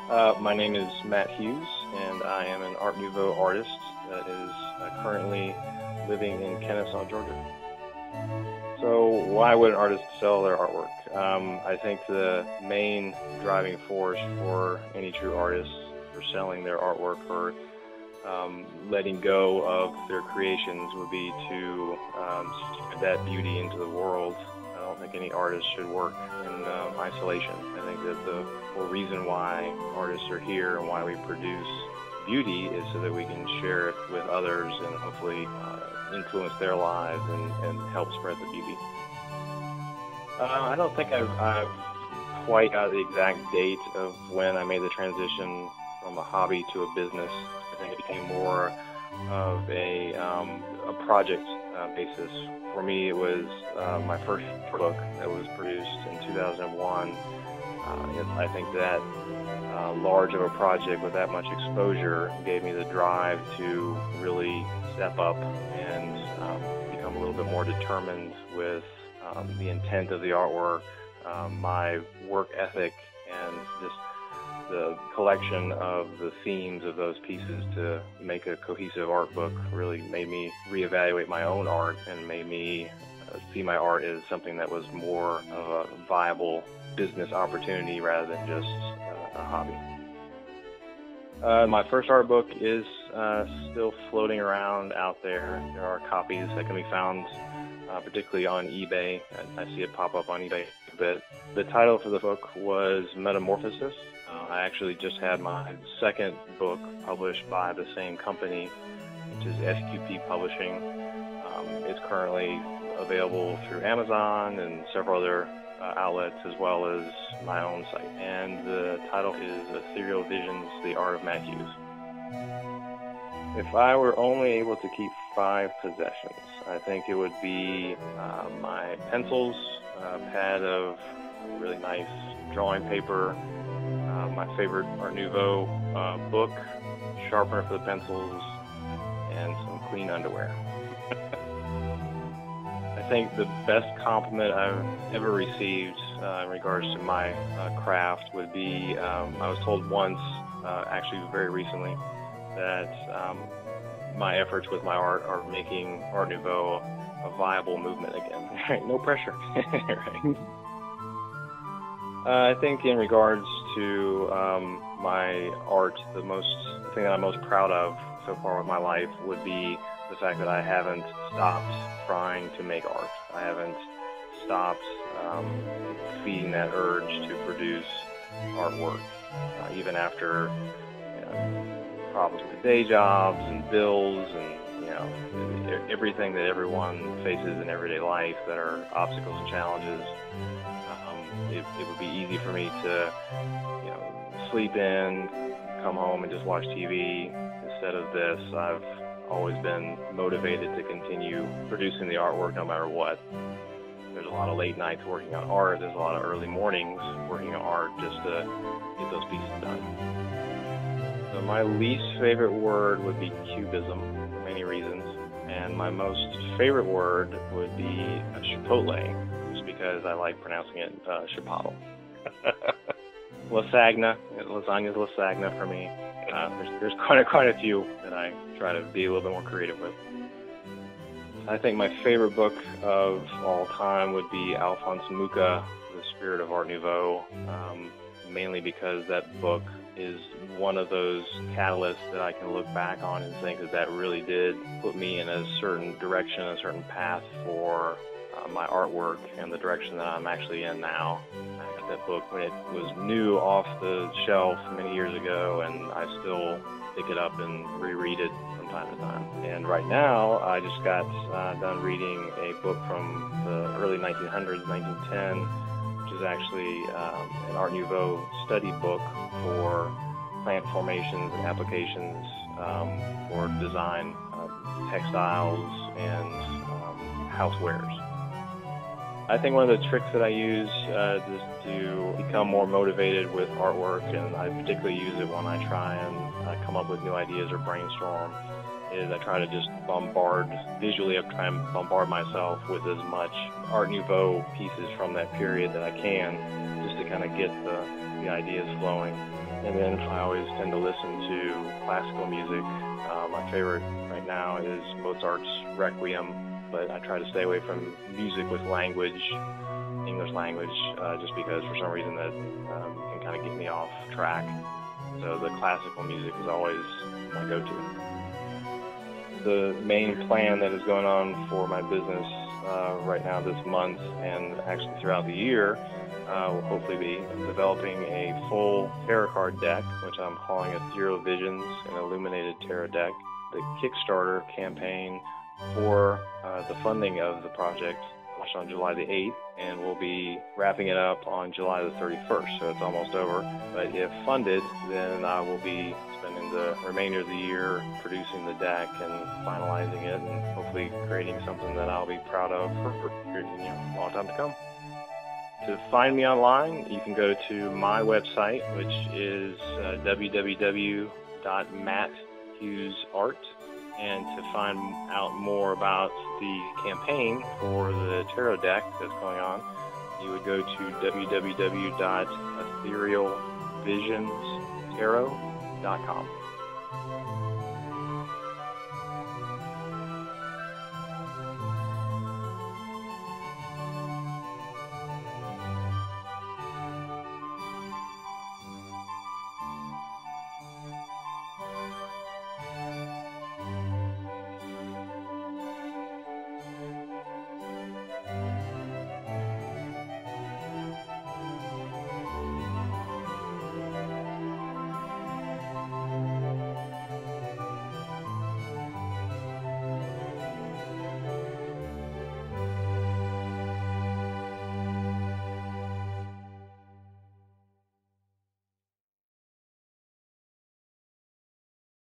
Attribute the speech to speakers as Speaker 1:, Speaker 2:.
Speaker 1: My name is Matt Hughes, and I am an Art Nouveau artist that is currently living in Kennesaw, Georgia. So why would an artist sell their artwork? I think the main driving force for any true artist for selling their artwork or letting go of their creations would be to spread that beauty into the world. I don't think any artist should work in isolation. I think that the whole reason why artists are here and why we produce beauty is so that we can share it with others and hopefully influence their lives and help spread the beauty. I don't think I've quite got the exact date of when I made the transition from a hobby to a business. I think it became more of a project basis. For me, it was my first book that was produced in 2001. I think that large of a project with that much exposure gave me the drive to really step up and become a little bit more determined with the intent of the artwork, my work ethic, and just the collection of the themes of those pieces to make a cohesive art book really made me reevaluate my own art and made me see my art as something that was more of a viable business opportunity rather than just a hobby. My first art book is still floating around out there. There are copies that can be found particularly on eBay. I see it pop up on eBay a bit. The title for the book was Metamorphosis. I actually just had my second book published by the same company, which is SQP Publishing. It's currently available through Amazon and several other outlets, as well as my own site. And the title is Ethereal Visions, The Art of Matt Hughes. If I were only able to keep 5 possessions, I think it would be my pencils, a pad of really nice drawing paper, my favorite Art Nouveau book, sharpener for the pencils, and some clean underwear. I think the best compliment I've ever received in regards to my craft would be, I was told once, actually very recently, that my efforts with my art are making Art Nouveau a viable movement again. No pressure. Right. I think in regards to my art, the thing that I'm most proud of so far with my life would be the fact that I haven't stopped trying to make art. I haven't stopped feeding that urge to produce artwork, even after problems with day jobs and bills and everything that everyone faces in everyday life that are obstacles and challenges. It would be easy for me to sleep in, come home and just watch TV. Instead of this, I've always been motivated to continue producing the artwork no matter what. There's a lot of late nights working on art. There's a lot of early mornings working on art just to get those pieces done. So my least favorite word would be cubism for many reasons. And my most favorite word would be chipotle, just because I like pronouncing it chipotle. Lasagna, lasagna's lasagna for me. There's quite a few that I try to be a little bit more creative with. I think my favorite book of all time would be Alphonse Mucha, The Spirit of Art Nouveau, mainly because that book is one of those catalysts that I can look back on and think that really did put me in a certain direction, a certain path for my artwork and the direction that I'm actually in now. I got that book when it was new off the shelf many years ago, and I still pick it up and reread it from time to time. And right now, I just got done reading a book from the early 1900s, 1910, which is actually an Art Nouveau study book for plant formations and applications for design, textiles, and housewares. I think one of the tricks that I use is to become more motivated with artwork, and I particularly use it when I try and come up with new ideas or brainstorm, is I try to just visually I try and bombard myself with as much Art Nouveau pieces from that period that I can, just to kind of get the ideas flowing. And then I always tend to listen to classical music. My favorite right now is Mozart's Requiem, but I try to stay away from music with language, English language, just because for some reason that can kind of get me off track. So the classical music is always my go-to. The main plan that is going on for my business right now this month and actually throughout the year will hopefully be developing a full tarot card deck, which I'm calling Ethereal Visions, an illuminated tarot deck. The Kickstarter campaign for the funding of the project launched on July the 8th, and we'll be wrapping it up on July the 31st, so it's almost over. But if funded, then I will be spending the remainder of the year producing the deck and finalizing it and hopefully creating something that I'll be proud of for a long time to come. To find me online, you can go to my website, which is www.matthughesart. And to find out more about the campaign for the tarot deck that's going on, you would go to www.etherealvisionstarot.com.